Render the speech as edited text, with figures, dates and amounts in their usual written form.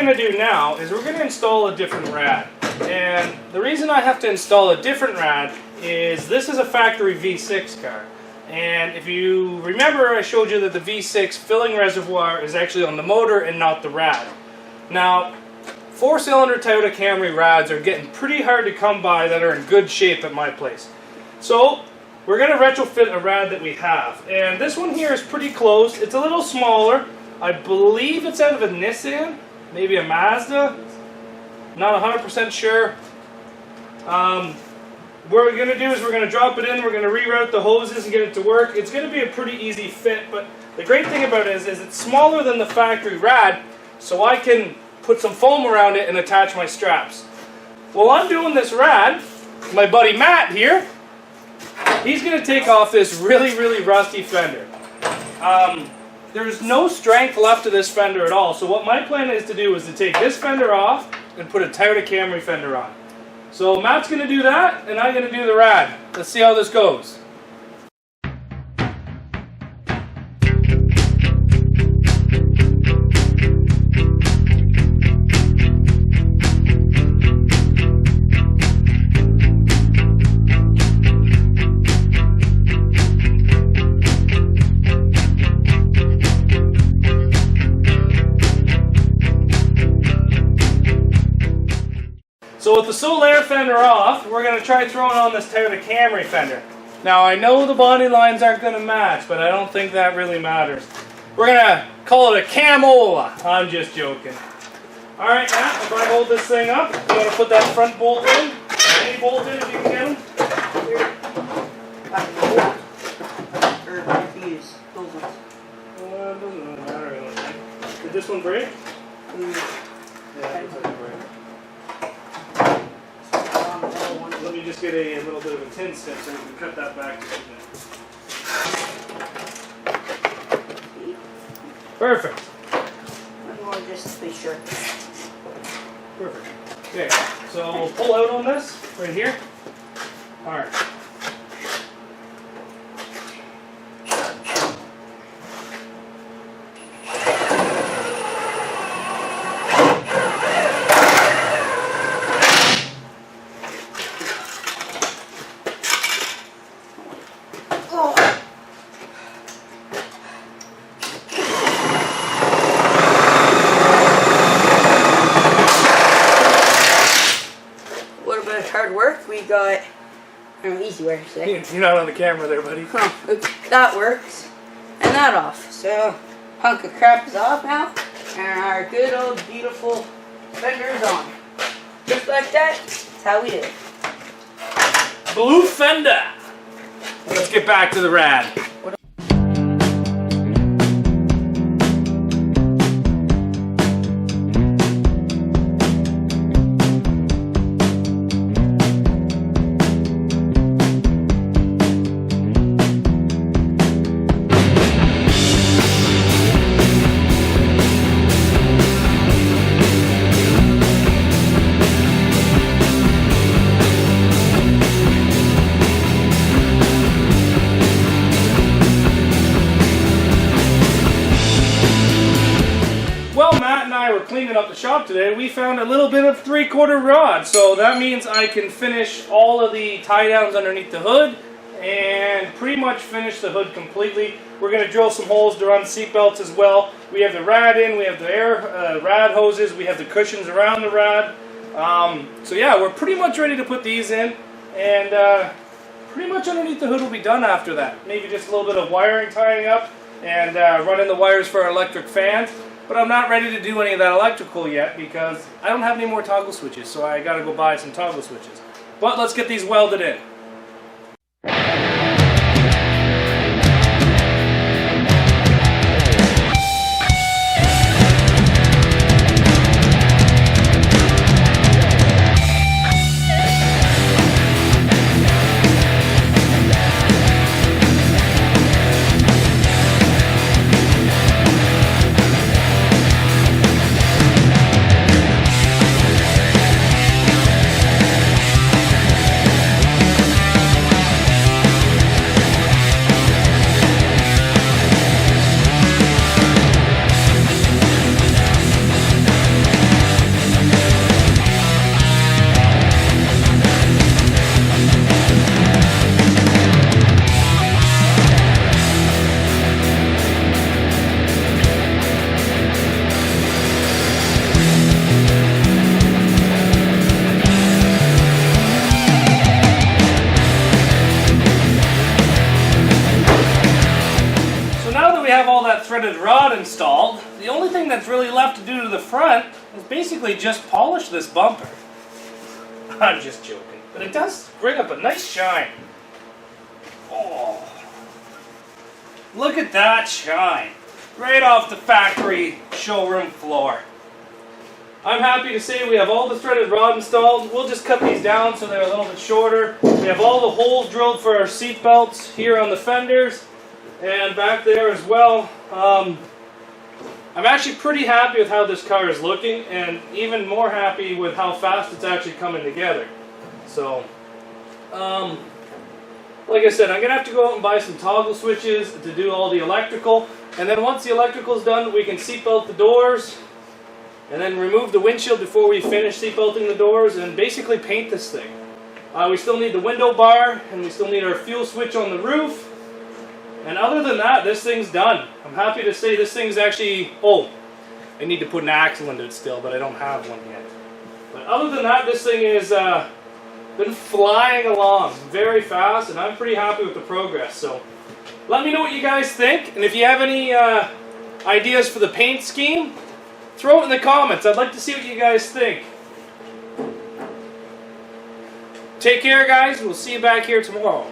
going to do now is we're going to install a different rad. And the reason I have to install a different rad is this is a factory V6 car. And if you remember, I showed you that the V6 filling reservoir is actually on the motor and not the rad. Now, 4-cylinder Toyota Camry rads are getting pretty hard to come by that are in good shape at my place. So, we're going to retrofit a rad that we have. And this one here is pretty close. It's a little smaller. I believe it's out of a Nissan, maybe a Mazda. Not 100% sure. What we're going to do is we're going to drop it in, we're going to reroute the hoses and get it to work. It's going to be a pretty easy fit, but the great thing about it is it's smaller than the factory rad, so I can put some foam around it and attach my straps. While I'm doing this rad, my buddy Matt here, he's going to take off this really rusty fender. There's no strength left to this fender at all, so what my plan is to do is to take this fender off and put a Toyota Camry fender on. So Matt's going to do that, and I'm going to do the rad. Let's see how this goes. So with the soalra fender off, we're going to try throwing on this Toyota Camry fender. Now I know the body lines aren't going to match, but I don't think that really matters. We're going to call it a Camola. I'm just joking. Alright Matt, if I hold this thing up, you want to put that front bolt in? Any bolt in if you can get them? Or confused. Those ones. It doesn't really matter, I don't think. Did this one break? Yeah, it looks like it broke. Let me just get a little bit of a tin stick so we can cut that back to it. Perfect. I want to just be sure. Perfect. Okay, so we'll pull out on this right here. Alright. Hard work. We got easy work today. You're not on the camera there, buddy. That works. And that off. So, hunk of crap is off now. And our good old beautiful fender is on. Just like that, that's how we do it. Blue fender! Let's get back to the rad. We're cleaning up the shop today. We found a little bit of 3/4 rod, so that means I can finish all of the tie downs underneath the hood and pretty much finish the hood completely. We're going to drill some holes to run seat belts as well. We have the rad in, we have the air rad hoses, we have the cushions around the rad. So yeah, we're pretty much ready to put these in, and pretty much underneath the hood will be done after that. Maybe just a little bit of wiring tying up and running the wires for our electric fans. But I'm not ready to do any of that electrical yet because I don't have any more toggle switches, so I gotta go buy some toggle switches. But let's get these welded in. rod installed. The only thing that's really left to do to the front is basically just polish this bumper. I'm just joking. But it does bring up a nice shine. Oh. Look at that shine. Right off the factory showroom floor. I'm happy to say we have all the threaded rod installed. We'll just cut these down so they're a little bit shorter. We have all the holes drilled for our seat belts here on the fenders and back there as well. I'm actually pretty happy with how this car is looking, and even more happy with how fast it's actually coming together. So, like I said, I'm going to have to go out and buy some toggle switches to do all the electrical. And then once the electrical is done, we can seatbelt the doors. And then remove the windshield before we finish seatbelting the doors and basically paint this thing. We still need the window bar, and we still need our fuel switch on the roof. And other than that, this thing's done. I'm happy to say this thing's actually... Oh, I need to put an axle into it still, but I don't have one yet. But other than that, this thing has been flying along very fast, and I'm pretty happy with the progress. So let me know what you guys think, and if you have any ideas for the paint scheme, throw it in the comments. I'd like to see what you guys think. Take care, guys. We'll see you back here tomorrow.